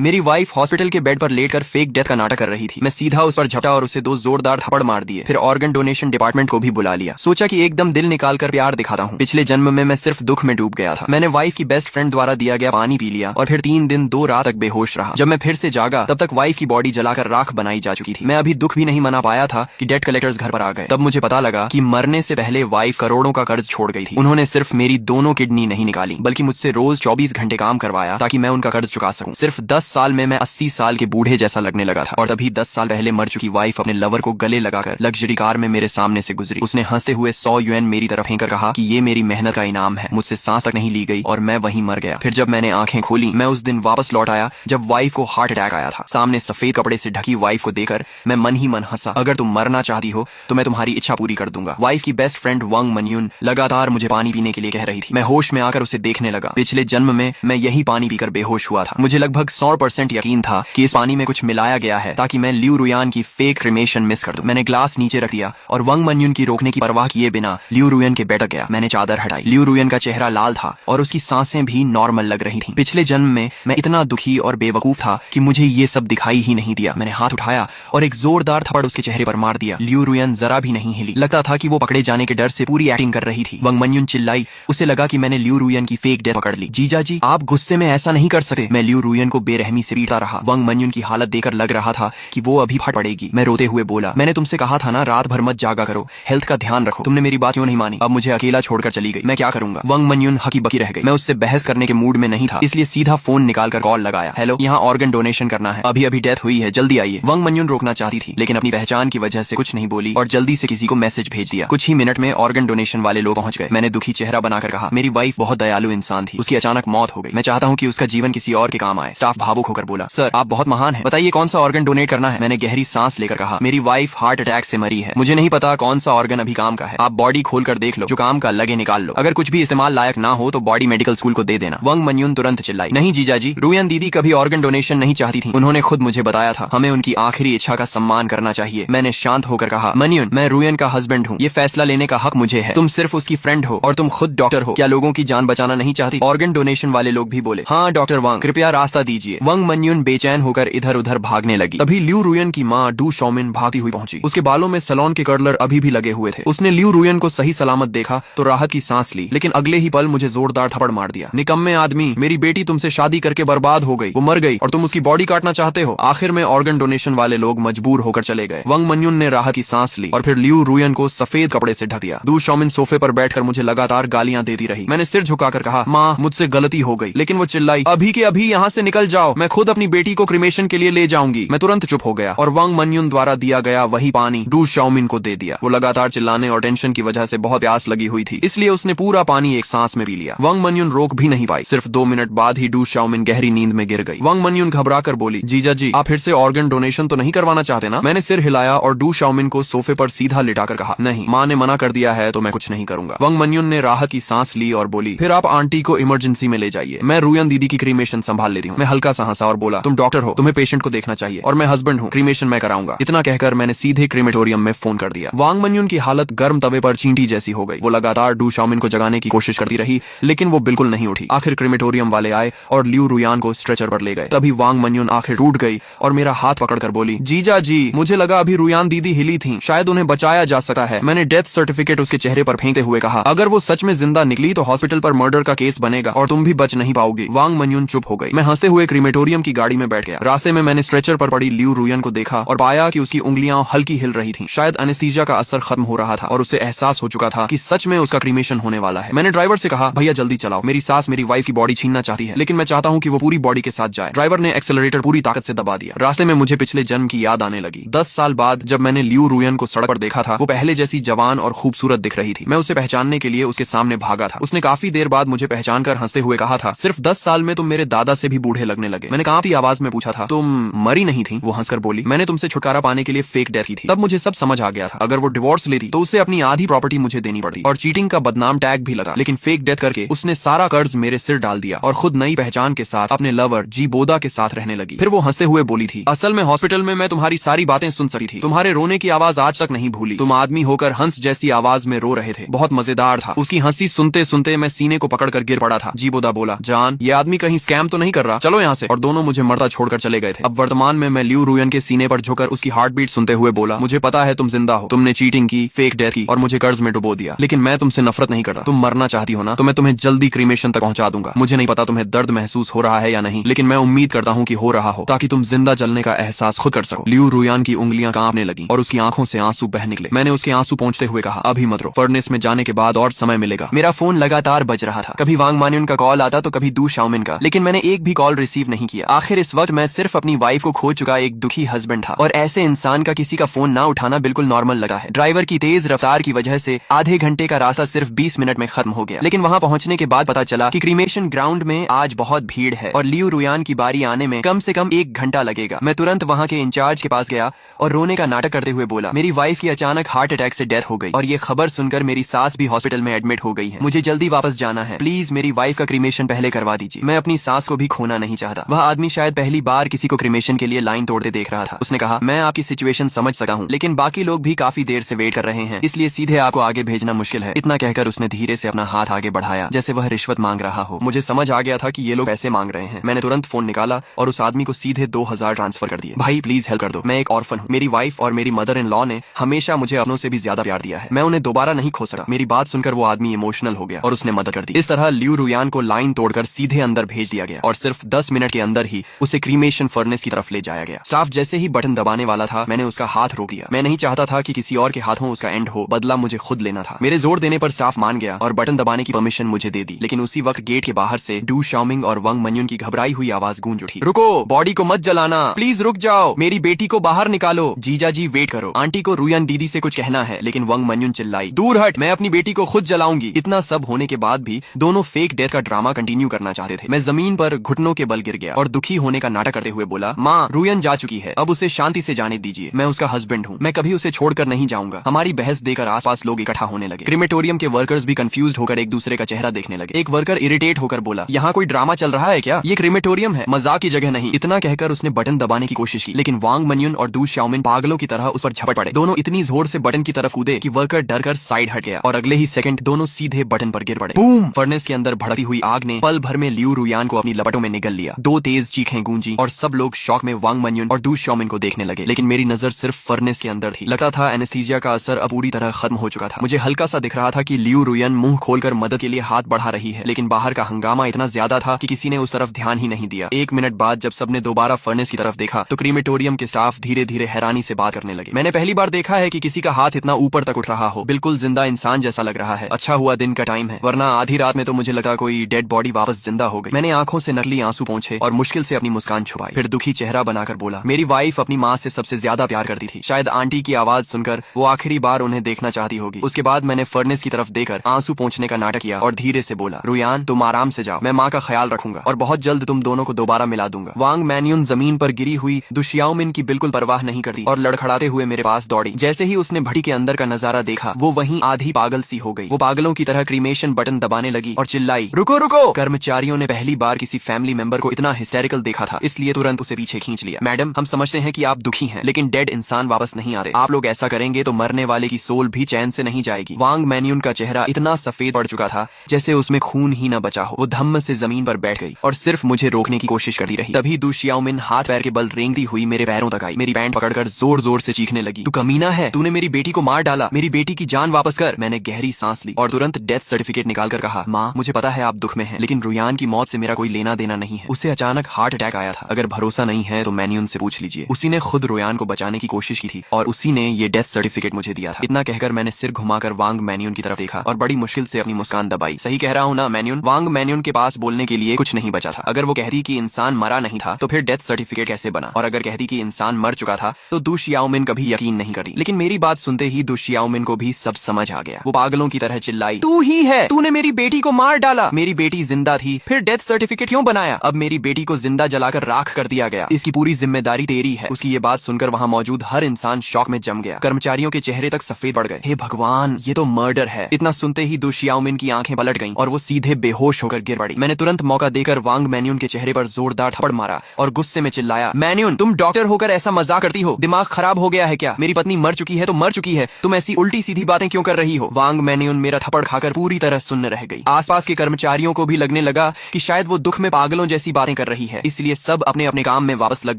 मेरी wife hospital के bed पर लेटकर फेक डेथ का नाटक कर रही थी। मैं सीधा उस पर झपटा और उसे 2 जोरदार थप्पड़ मार दिए। फिर ऑर्गन डोनेशन डिपार्टमेंट को भी बुला लिया। सोचा कि एकदम दिल निकाल कर प्यार दिखाता हूँ। पिछले जन्म में मैं सिर्फ दुख में डूब गया था। मैंने वाइफ की बेस्ट फ्रेंड द्वारा दिया गया पानी पी लिया और फिर 3 दिन 2 रात तक बेहोश रहा। जब मैं फिर से जागा तब तक वाइफ की बॉडी जलाकर राख बनाई जा चुकी थी। मैं अभी दुख भी नहीं मना पाया था कि डेट कलेक्टर्स घर पर आ गए। तब मुझे पता लगा कि मरने से पहले वाइफ करोड़ों का कर्ज छोड़ गई थी। उन्होंने सिर्फ मेरी दोनों किडनी नहीं निकाली बल्कि मुझसे रोज 24 घंटे काम करवाया ताकि मैं उनका कर्ज चुका सकूं। सिर्फ 10 साल में मैं 80 साल के बूढ़े जैसा लगने लगा था। और तभी 10 साल पहले मर चुकी वाइफ अपने लवर को गले लगाकर लग्जरी कार में मेरे सामने से गुजरी। उसने हंसते हुए 100 यूएन मेरी तरफ फेंकर कहा कि ये मेरी मेहनत का इनाम है। मुझसे सांस तक नहीं ली गई और मैं वहीं मर गया। फिर जब मैंने आंखें खोली मैं उस दिन वापस लौट आया जब वाइफ को हार्ट अटैक आया था। सामने सफेद कपड़े से ढकी वाइफ को देखकर मैं मन ही मन हंसा। अगर तुम मरना चाहती हो तो मैं तुम्हारी इच्छा पूरी कर दूंगा। वाइफ की बेस्ट फ्रेंड वंग मनयून लगातार मुझे पानी पीने के लिए कह रही थी। मैं होश में आकर उसे देखने लगा। पिछले जन्म में मैं यही पानी पीकर बेहोश हुआ था। मुझे लगभग 100% यकीन था कि इस पानी में कुछ मिलाया गया है ताकि मैं लियू रुयान की फेक क्रिमेशन मिस कर दूं। मैंने ग्लास नीचे रख दिया और वंग मनयून की रोकने की परवाह किए बिना लियू रुयान के बेड तक गया। मैंने चादर हटाई। लियू रुयान का चेहरा लाल था और उसकी सांसें भी नॉर्मल लग रही थीं। पिछले जन्म में मैं इतना दुखी और बेवकूफ था कि मुझे ये सब दिखाई ही नहीं दिया। मैंने हाथ उठाया और एक जोरदार थप्पड़ उसके चेहरे पर मार दिया। लियू रुयान जरा भी नहीं हिली। लगता था कि वो पकड़े जाने के डर से पूरी एक्टिंग कर रही थी। वंग मनयून चिल्लाई। उसे लगा कि मैंने लियू रुयान की फेक डेथ पकड़ ली। जीजा जी, आप गुस्से में ऐसा नहीं कर सकते। मैं लियू रुयान को बेरहमी से पीटता रहा। वंग मनयून की हालत देखकर लग रहा था कि वो अभी फट पड़ेगी। मैं रोते हुए बोला, मैंने तुमसे कहा था ना रात भर मत जागा करो, हेल्थ का ध्यान रखो। तुमने मेरी बात क्यों नहीं मानी? अब मुझे अकेला छोड़कर चली गई। मैं क्या करूंगा? वंग मनयून हकी बकी रह गई। मैं उससे बहस करने के मूड में नहीं था, इसलिए सीधा फोन निकालकर कॉल लगाया। हेलो, यहाँ ऑर्गन डोनेशन करना है। अभी अभी डेथ हुई है, जल्दी आइए। वंग मनयून रोकना चाहती थी लेकिन अपनी पहचान की वजह से कुछ नहीं बोली और जल्दी से किसी को मैसेज भेज दिया। कुछ ही मिनट में ऑर्गन डोनेशन वाले लोग पहुंच गए। मैंने दुखी चेहरा बनाकर कहा, मेरी वाइफ बहुत दयालु इंसान थी, उसकी अचानक मौत हो गई। मैं चाहता हूँ कि उसका जीवन किसी और के काम आए। स्टाफ भावुक होकर बोला, सर आप बहुत महान हैं, बताइए कौन सा ऑर्गन डोनेट करना है। मैंने गहरी सांस लेकर कहा, मेरी वाइफ हार्ट अटैक से मरी है। मुझे नहीं पता कौन सा ऑर्गन अभी काम का है। आप बॉडी खोल कर देख लो, जो काम का लगे निकाल लो। अगर कुछ भी इस्तेमाल लायक ना हो तो बॉडी मेडिकल स्कूल को दे देना। वंग मनयून तुरंत चिल्लाई, नहीं जीजा जी, रुयान दीदी कभी ऑर्गन डोनेशन नहीं चाहती थी। उन्होंने खुद मुझे बताया था, हमें उनकी आखिरी इच्छा का सम्मान करना चाहिए। मैंने शांत होकर कहा, मनयून, मैं रुयान का हस्बैंड हूँ, ये फैसला लेने का हक मुझे है। तुम सिर्फ उसकी फ्रेंड हो और तुम खुद डॉक्टर हो। क्या लोगों की जान बचाना नहीं चाहती? ऑर्गन डोनेशन वाले लोग भी बोले, हाँ डॉक्टर वांग, कृपया रास्ता दीजिए। वंग मनयून बेचैन होकर इधर उधर भागने लगी। तभी लियू रुयान की माँ डू शॉमिन भागती हुई पहुंची। उसके बालों में सलोन के कर्लर अभी भी लगे हुए थे। उसने लियू रुयान को सही सलामत देखा तो राहत की सांस ली, लेकिन अगले ही पल मुझे जोरदार थप्पड़ मार दिया। निकम्मे आदमी, मेरी बेटी तुमसे शादी करके बर्बाद हो गई, वो मर गई और तुम उसकी बॉडी काटना चाहते हो। आखिर में ऑर्गन डोनेशन वाले लोग मजबूर होकर चले गए। वंग मनयून ने राहत की सांस ली और फिर लियू रुयान को सफेद कपड़े से ढक दिया। डू शॉमिन सोफे पर बैठकर मुझे लगातार गालियां देती रही। मैंने सिर झुकाकर कहा, माँ मुझसे गलती हो गई, लेकिन वो चिल्लाई, अभी के अभी यहाँ से निकल जाओ, मैं खुद अपनी बेटी को क्रिमेशन के लिए ले जाऊंगी। मैं तुरंत चुप हो गया और वंग मनयून द्वारा दिया गया वही पानी डू शॉमिन को दे दिया। वो लगातार चिल्लाने और टेंशन की वजह से बहुत प्यास लगी हुई थी, इसलिए उसने पूरा पानी एक सांस में पी लिया। वंग मनयून रोक भी नहीं पाई। सिर्फ 2 मिनट बाद ही डू शॉमिन गहरी नींद में गिर गई। वंग मनयून घबराकर बोली, जीजा जी, आप फिर से ऑर्गन डोनेशन तो नहीं करवाना चाहते ना? मैंने सिर हिलाया और डू शॉमिन को सोफे पर सीधा लिटाकर कहा, नहीं, माँ ने मना कर दिया है तो मैं कुछ नहीं करूंगा। वंग मनयून ने राहत की सांस ली और बोली, फिर आप आंटी को इमरजेंसी में ले जाइए, मैं रुयान दीदी की क्रीमेशन संभाल लेती हूँ। मैं हल्का सा हंसा और बोला, तुम डॉक्टर हो, तुम्हें पेशेंट को देखना चाहिए और मैं हस्बैंड हूँ, क्रीमेशन मैं कराऊंगा। इतना कहकर मैंने सीधे क्रीमेटोरियम में फोन कर दिया। वांग मनयून की हालत गर्म तवे पर चींटी जैसी हो गई। वो लगातार डू शॉमिन को जगाने की कोशिश करती रही लेकिन वो बिल्कुल नहीं उठी। आखिर क्रीमेटोरियम वाले आए और लियू रुयान को स्ट्रेचर पर ले गए। तभी वांग मनयून आखिर टूट गई और मेरा हाथ पकड़कर बोली, जीजा जी, मुझे लगा अभी रुयान दीदी हिली थी, शायद उन्हें बचाया जा सकता है। मैंने डेथ सर्टिफिकेट उसके चेहरे पर फेंकते हुए कहा, अगर वो सच में जिंदा निकली तो हॉस्पिटल पर मर्डर का केस बनेगा और तुम भी बच नहीं पाओगी। वांग मनयून चुप हो गई। मैं हंसते हुए क्रीमेटोरियम की गाड़ी में बैठ गया। रास्ते में मैंने स्ट्रेचर पर पड़ी लियू रुयान को देखा और पाया कि उसकी उंगलियां हल्की हिल रही थी। शायद एनेस्थीसिया का असर खत्म हो रहा था और उसे एहसास हो चुका था कि सच में उसका क्रीमेशन होने वाला है। मैंने ड्राइवर से कहा, भैया जल्दी चलाओ, मेरी सास मेरी वाइफ की बॉडी छीनना चाहती है, लेकिन मैं चाहता हूँ कि वो पूरी बॉडी के साथ जाए। ड्राइवर ने एक्सेलरेटर पूरी ताकत से दबा दिया। रास्ते में मुझे पिछले जन्म की याद आने लगी। 10 साल बाद जब मैंने लियू रुयान को सड़क पर देखा था, वो पहले जैसी जवान और खूबसूरत दिख रही थी। मैं उसे पहचानने के लिए उसके सामने भागा था। उसने काफी देर बाद मुझे पहचान कर हंसते हुए कहा था, सिर्फ 10 साल में तुम मेरे दादा से भी बूढ़े लगने लगे। मैंने कांपती आवाज में पूछा था, तुम मरी नहीं थी? वो हंसकर बोली, मैंने तुमसे छुटकारा पाने के लिए फेक डेथ की थी। तब मुझे सब समझ आ गया था। अगर वो डिवोर्स लेती तो उसे अपनी आधी प्रॉपर्टी मुझे देनी पड़ती और चीटिंग का बदनाम टैग भी लगा, लेकिन फेक डेथ करके उसने सारा कर्ज मेरे सिर डाल दिया और खुद नई पहचान के साथ अपने लवर जी बोदा के साथ रहने लगी। फिर वो हंसते हुए बोली थी, असल में हॉस्पिटल में मैं तुम्हारी सारी बातें सुन सकती थी, तुम्हारे रोने की आवाज आज तक नहीं भूली। तुम आदमी होकर हंस जैसी आवाज में रो रहे थे, बहुत मजेदार था। उसकी हंसी सुनते सुनते मैं सीने को पकड़कर गिर पड़ा था। जी बोदा बोला, जान, ये आदमी कहीं स्कैम तो नहीं कर रहा? चलो यहाँ से। से और दोनों मुझे मरता छोड़कर चले गए थे। अब वर्तमान में मैं लियू रुयन के सीने पर झुककर उसकी हार्ट बीट सुनते हुए बोला, मुझे पता है तुम जिंदा हो, तुमने चीटिंग की, फेक डेथ की और मुझे कर्ज में डुबो दिया, लेकिन मैं तुमसे नफरत नहीं करता। तुम मरना चाहती हो ना, तो मैं तुम्हें जल्दी क्रीमेशन तक पहुंचा दूंगा। मुझे नहीं पता तुम्हें दर्द महसूस हो रहा है या नहीं, लेकिन मैं उम्मीद करता हूँ कि हो रहा हो, ताकि तुम जिंदा जलने का एहसास खुद कर सको। लियू रुयान की उंगलियां कांपने लगी और उसकी आंखों से आंसू बह निकले। मैंने उसके आंसू पोंछते हुए कहा, अभी मत रो, फर्नेस में जाने के बाद और समय मिलेगा। मेरा फोन लगातार बज रहा था, कभी वांग मान्युन का कॉल आता तो कभी दू शाओमिन का, लेकिन मैंने एक भी कॉल रिसीव नहीं किया। आखिर इस वक्त मैं सिर्फ अपनी वाइफ को खो चुका एक दुखी हस्बैंड था, और ऐसे इंसान का किसी का फोन ना उठाना बिल्कुल नॉर्मल लगा है। ड्राइवर की तेज रफ्तार की वजह से आधे घंटे का रास्ता सिर्फ 20 मिनट में खत्म हो गया, लेकिन वहां पहुंचने के बाद पता चला कि क्रीमेशन ग्राउंड में आज बहुत भीड़ है और लियू रुयान की बारी आने में कम से कम 1 घंटा लगेगा। मैं तुरंत वहां के इंचार्ज के पास गया और रोने का नाटक करते हुए बोला, मेरी वाइफ की अचानक हार्ट अटैक से डेथ हो गई और ये खबर सुनकर मेरी सास भी हॉस्पिटल में एडमिट हो गई है। मुझे जल्दी वापस जाना है, प्लीज मेरी वाइफ का क्रीमेशन पहले करवा दीजिए। मैं अपनी सास को भी खोना नहीं चाहता। वह आदमी शायद पहली बार किसी को क्रीमेशन के लिए लाइन तोड़ते देख रहा था। उसने कहा, मैं आपकी सिचुएशन समझ सकता हूँ, लेकिन बाकी लोग भी काफी देर से वेट कर रहे हैं, इसलिए सीधे आपको आगे भेजना मुश्किल है। इतना कहकर उसने धीरे से अपना हाथ आगे बढ़ाया जैसे वह रिश्वत मांग रहा हो। मुझे समझ आ गया था कि ये लोग पैसे मांग रहे हैं। मैंने तुरंत फोन निकाला और उस आदमी को सीधे 2000 ट्रांसफर कर दिए। भाई प्लीज हेल्प कर दो, मैं एक ऑर्फन हूँ। मेरी वाइफ और मेरी मदर इन लॉ ने हमेशा मुझे अपनों से भी ज्यादा प्यार दिया है। मैं उन्हें दोबारा नहीं खो सका। मेरी बात सुनकर वो आदमी इमोशनल हो गया और उसने मदद कर दी। इस तरह लियू रुयान को लाइन तोड़कर सीधे अंदर भेज दिया गया और सिर्फ 10 मिनट के अंदर ही उसे क्रीमेशन फर्नेस की तरफ ले जाया गया। स्टाफ जैसे ही बटन दबाने वाला था, मैंने उसका हाथ रोक दिया। मैं नहीं चाहता था कि किसी और के हाथों उसका एंड हो, बदला मुझे खुद लेना था। मेरे जोर देने पर स्टाफ मान गया और बटन दबाने की परमिशन मुझे दे दी, लेकिन उसी वक्त गेट के बाहर से डू शाओमिंग और वांग मान्युन की घबराई हुई आवाज गूंज उठी, रुको, बॉडी को मत जलाना, प्लीज रुक जाओ, मेरी बेटी को बाहर निकालो। जीजा जी वेट करो, आंटी को रुयान दीदी से कुछ कहना है। लेकिन वांग मान्युन चिल्लाई, दूर हट, मैं अपनी बेटी को खुद जलाऊंगी। इतना सब होने के बाद भी दोनों फेक डेथ का ड्रामा कंटिन्यू करना चाहते थे। मैं जमीन पर घुटनों के बल गिर गया और दुखी होने का नाटक करते हुए बोला, माँ रुयान जा चुकी है, अब उसे शांति से जाने दीजिए। मैं उसका हस्बैंड हूँ, मैं कभी उसे छोड़कर नहीं जाऊंगा। हमारी बहस देकर आसपास लोग इकट्ठा होने लगे। क्रीमेटोरियम के वर्कर्स भी कंफ्यूज्ड होकर एक दूसरे का चेहरा देखने लगे। एक वर्कर इरिटेट होकर बोला, यहाँ कोई ड्रामा चल रहा है क्या? ये क्रीमेटोरियम है, मजाक की जगह नहीं। इतना कहकर उसने बटन दबाने की कोशिश की, लेकिन वांग मान्युन और डू शाओमिन पागलों की तरह उस पर झपट पड़े। दोनों इतनी जोर से बटन की तरफ कूदे कि वर्कर डर कर साइड हट गया और अगले ही सेकंड दोनों सीधे बटन पर गिर पड़े। बूम! फर्नेस के अंदर भड़कती हुई आग ने पल भर में लियू रुयान को अपनी लपटों में निगल लिया। 2 तेज चीखें गूंजी और सब लोग शॉक में वांग मान्युन और डू शाओमिन को देखने लगे, लेकिन मेरी नजर सिर्फ फर्नेस के अंदर थी। लगता था एनेस्थीसिया का असर अब पूरी तरह खत्म हो चुका था। मुझे हल्का सा दिख रहा था कि लियू रुयान मुंह खोलकर मदद के लिए हाथ बढ़ा रही है, लेकिन बाहर का हंगामा इतना ज्यादा था कि किसी ने उस तरफ ध्यान ही नहीं दिया। 1 मिनट बाद जब सबने दोबारा फर्नेस की तरफ देखा तो क्रीमेटोरियम के स्टाफ धीरे धीरे हैरानी से बात करने लगे। मैंने पहली बार देखा है कि किसी का हाथ इतना ऊपर तक उठ रहा हो, बिल्कुल जिंदा इंसान जैसा लग रहा है। अच्छा हुआ दिन का टाइम है, वरना आधी रात में तो मुझे लगा कोई डेड बॉडी वापस जिंदा हो गई। मैंने आंखों से नकली आंसू पोंछे और मुश्किल से अपनी मुस्कान छुपाई, फिर दुखी चेहरा बनाकर बोला, मेरी वाइफ अपनी माँ से सबसे ज्यादा प्यार करती थी। शायद आंटी की आवाज सुनकर वो आखिरी बार उन्हें देखना चाहती होगी। उसके बाद मैंने फर्नेस की तरफ देखकर आंसू पोंछने का नाटक किया और धीरे से बोला, रुयान तुम आराम से जाओ, मैं माँ का ख्याल रखूंगा और बहुत जल्द तुम दोनों को दोबारा मिला दूंगा। वांग मान्युन जमीन पर गिरी हुई डू शाओमिन की बिल्कुल परवाह नहीं करती और लड़खड़ाते हुए मेरे पास दौड़ी। जैसे ही उसने भट्टी के अंदर का नजारा देखा, वो वहीं आधी पागल सी हो गई। वो पागलों की तरह क्रीमेशन बटन दबाने लगी और चिल्लाई, रुको रुको! कर्मचारियों ने पहली बार किसी फैमिली मेंबर को इतना हिस्टेरिकल देखा था, इसलिए तुरंत उसे पीछे खींच लिया। मैडम, हम समझते हैं कि आप दुखी हैं, लेकिन डेड इंसान वापस नहीं आते। आप लोग ऐसा करेंगे तो मरने वाले की सोल भी चैन से नहीं जाएगी। वांग मान्युन का चेहरा इतना सफेद पड़ चुका था जैसे उसमें खून ही न बचा हो। वो धम्म से जमीन पर बैठ गई और सिर्फ मुझे रोकने की कोशिश करती रही। तभी डू शाओमिन हाथ पैर के बल रेंगती हुई मेरे पैरों तक आई, मेरी पैंट पकड़कर जोर जोर से चीखने लगी, तू कमीना है, तूने मेरी बेटी को मार डाला, मेरी बेटी की जान वापस कर। मैंने गहरी सांस ली और तुरंत डेथ सर्टिफिकेट निकालकर कहा, माँ मुझे पता है आप दुख में हैं, लेकिन रुयान की मौत से मेरा कोई लेना देना नहीं है। उसे अचानक हार्ट अटैक आया था। अगर भरोसा नहीं है तो मान्युन से पूछ लीजिए। उसी ने खुद रुयान को बचाने की कोशिश की थी और उसी ने ये डेथ सर्टिफिकेट मुझे दिया था। इतना कहकर मैंने सिर घुमाकर वांग मान्युन की तरफ देखा और बड़ी मुश्किल से अपनी मुस्कान दबाई। सही कह रहा हूँ ना मान्युन? वांग मान्युन के पास बोलने के लिए कुछ नहीं बचा था। अगर वो कहती कि इंसान मरा नहीं था तो फिर डेथ सर्टिफिकेट कैसे बना, और अगर कहती कि इंसान मर चुका था तो डू शाओमिन कभी यकीन नहीं करती। लेकिन मेरी बात सुनते ही डू शाओमिन को भी सब समझ आ गया। वो पागलों की तरह चिल्लाई, तू ही है, तूने मेरी बेटी को मार डाला, मेरी बेटी जिंदा थी, फिर डेथ सर्टिफिकेट क्यों बनाया? अब मेरी बेटी को जिंदा जलाकर राख कर दिया गया, इसकी पूरी जिम्मेदारी तेरी है। उसकी ये बात सुनकर वहाँ मौजूद हर इंसान शॉक में जम गया। कर्मचारियों के चेहरे तक सफेद पड़ गए। हे भगवान, ये तो मर्डर है। इतना सुनते ही डू शाओमिन की आंखें पलट गईं और वो सीधे बेहोश होकर गिर पड़ी। मैंने तुरंत मौका देकर वांग मान्युन के चेहरे पर जोरदार थप्पड़ मारा और गुस्से में चिल्लाया, मान्युन तुम डॉक्टर होकर ऐसा मजाक करती हो? दिमाग खराब हो गया है क्या? मेरी पत्नी मर चुकी है तो मर चुकी है, तुम ऐसी उल्टी सीधी बातें क्यों कर रही हो? वांग मान्युन मेरा थप्पड़ खाकर पूरी तरह सुन्न रह गई। आसपास के कर्मचारियों को भी लगने लगा कि शायद वो दुख में पागलों जैसी बातें कर रही है, इसलिए सब अपने अपने काम में वापस लग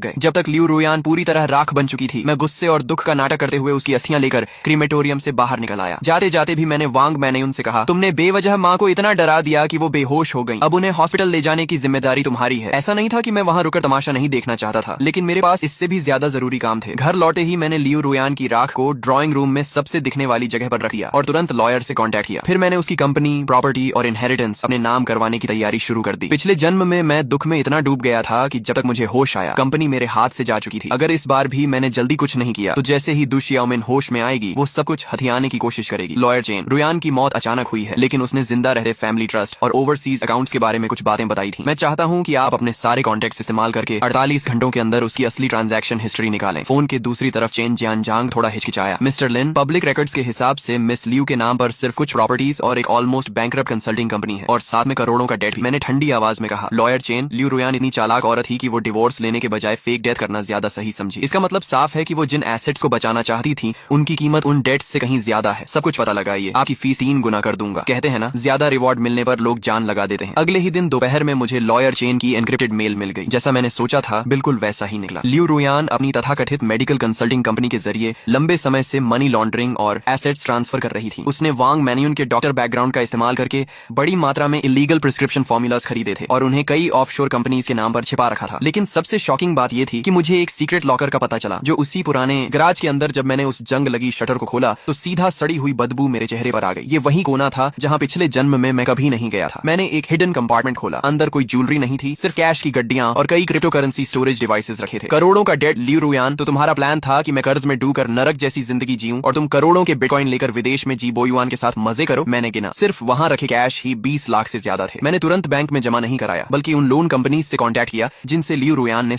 गए। जब तक लियू रुयान पूरी तरह राख बन चुकी थी, मैं गुस्से और दुख का नाटक करते हुए उसकी अस्थियां लेकर क्रीमेटोरियम से बाहर निकल आया। जाते जाते भी मैंने वांग मैनयून से कहा, तुमने बेवजह माँ को इतना डरा दिया कि वो बेहोश हो गई। अब उन्हें हॉस्पिटल ले जाने की जिम्मेदारी तुम्हारी है। ऐसा नहीं था कि मैं वहाँ रुकर तमाशा नहीं देखना चाहता था, लेकिन मेरे पास इससे भी ज्यादा जरूरी काम थे। घर लौटे ही मैंने लियू रुयान की राख को ड्राइंग रूम में सबसे दिखने वाली जगह पर रख दिया और तुरंत लॉयर से कांटेक्ट किया। फिर मैंने उसकी कंपनी, प्रॉपर्टी और इनहेरिटेंस अपने नाम करवाने की तैयारी शुरू कर दी। पिछले जन्म में मैं दुख में इतना डूब गया था कि जब तक मुझे होश आया, कंपनी मेरे हाथ से जा चुकी थी। अगर इस बार भी मैंने जल्दी कुछ नहीं किया तो जैसे ही दु शियाओमिन होश में आएगी, वो सब कुछ हथियाने की कोशिश करेगी। लॉयर चेन, रुयान की मौत अचानक हुई है, लेकिन उसने जिंदा रहते फैमिली ट्रस्ट और ओवरसीज अकाउंट्स के बारे में कुछ बातें बताई थी। मैं चाहता हूँ कि आप अपने सारे कॉन्टेक्ट्स इस्तेमाल करके 48 घंटों के अंदर उसकी असली ट्रांजैक्शन हिस्ट्री निकालें। फोन के दूसरी तरफ चेन जियानजांग थोड़ा हिचकिचाया। मिस्टर लिन, पब्लिक रिकॉर्ड्स के हिसाब से मिस लियू के नाम पर सिर्फ कुछ प्रॉपर्टीज और एक ऑलमोस्ट बैंकरप्ट कंसल्टिंग कंपनी है और साथ में करोड़ों का डेट भी। मैंने ठंडी आवाज में कहा, लॉयर चेन, लियू रुयान इतनी चालाक औरत थी कि वो डिवोर्स लेने के बजाय फेक डेथ करना ज्यादा सही समझी। इसका मतलब साफ है कि वो जिन एसेट्स को बचाना चाहती थी, उनकी कीमत उन डेट्स से कहीं ज्यादा है। सब कुछ पता लगाइए, आपकी फीस 3 गुना कर दूंगा। कहते हैं ना, ज्यादा रिवॉर्ड मिलने पर लोग जान लगा देते हैं। अगले ही दिन दोपहर में मुझे लॉयर चेन की एनक्रिप्टेड मेल मिल गई। जैसा मैंने सोचा था, बिल्कुल वैसा ही निकला। लियू रुयान अपनी तथाकथित मेडिकल कंसल्टिंग कंपनी के जरिए लंबे समय से मनी लॉन्ड्रिंग और एसेट्स ट्रांसफर कर रही थी। उसने वांग मैन्यून के डॉक्टर बैकग्राउंड का इस्तेमाल करके बड़ी मात्रा में इलीगल प्रिस्क्रिप्शन फॉर्मूलाज खरीदे थे और उन्हें कई ऑफशोर कंपनीज के नाम पर छिपा रखा था। लेकिन सबसे शॉकिंग बात यह थी कि मुझे एक सीक्रेट लॉकर का पता चला, जो उसी पुराने गराज के अंदर जब मैंने उस जंग लगी शटर को खोला तो सीधा सड़ी हुई बदबू मेरे चेहरे पर आ गई। ये वही कोना था जहाँ पिछले जन्म में मैं कभी नहीं गया था। मैंने एक हिडन कंपार्टमेंट खोला। अंदर कोई ज्वेलरी नहीं थी, सिर्फ कैश की गड्डियां और कई क्रिप्टो करेंसी स्टोरेज डिवाइसेस रखे थे। करोड़ों का डेट। लियू रुयान, तो तुम्हारा प्लान था कि मैं कर्ज में डूबकर नरक जैसी जिंदगी जीऊं और तुम करोड़ों के बिटकॉइन लेकर विदेश में जी बोयुआन के साथ मजे करो। मैंने गिना, सिर्फ वहां रखे कैश ही 20 लाख से ज्यादा थे। मैंने तुरंत बैंक में जमा नहीं कराया, बल्कि उन लोन कंपनीज से कांटेक्ट किया जिनसे लियू रुयान ने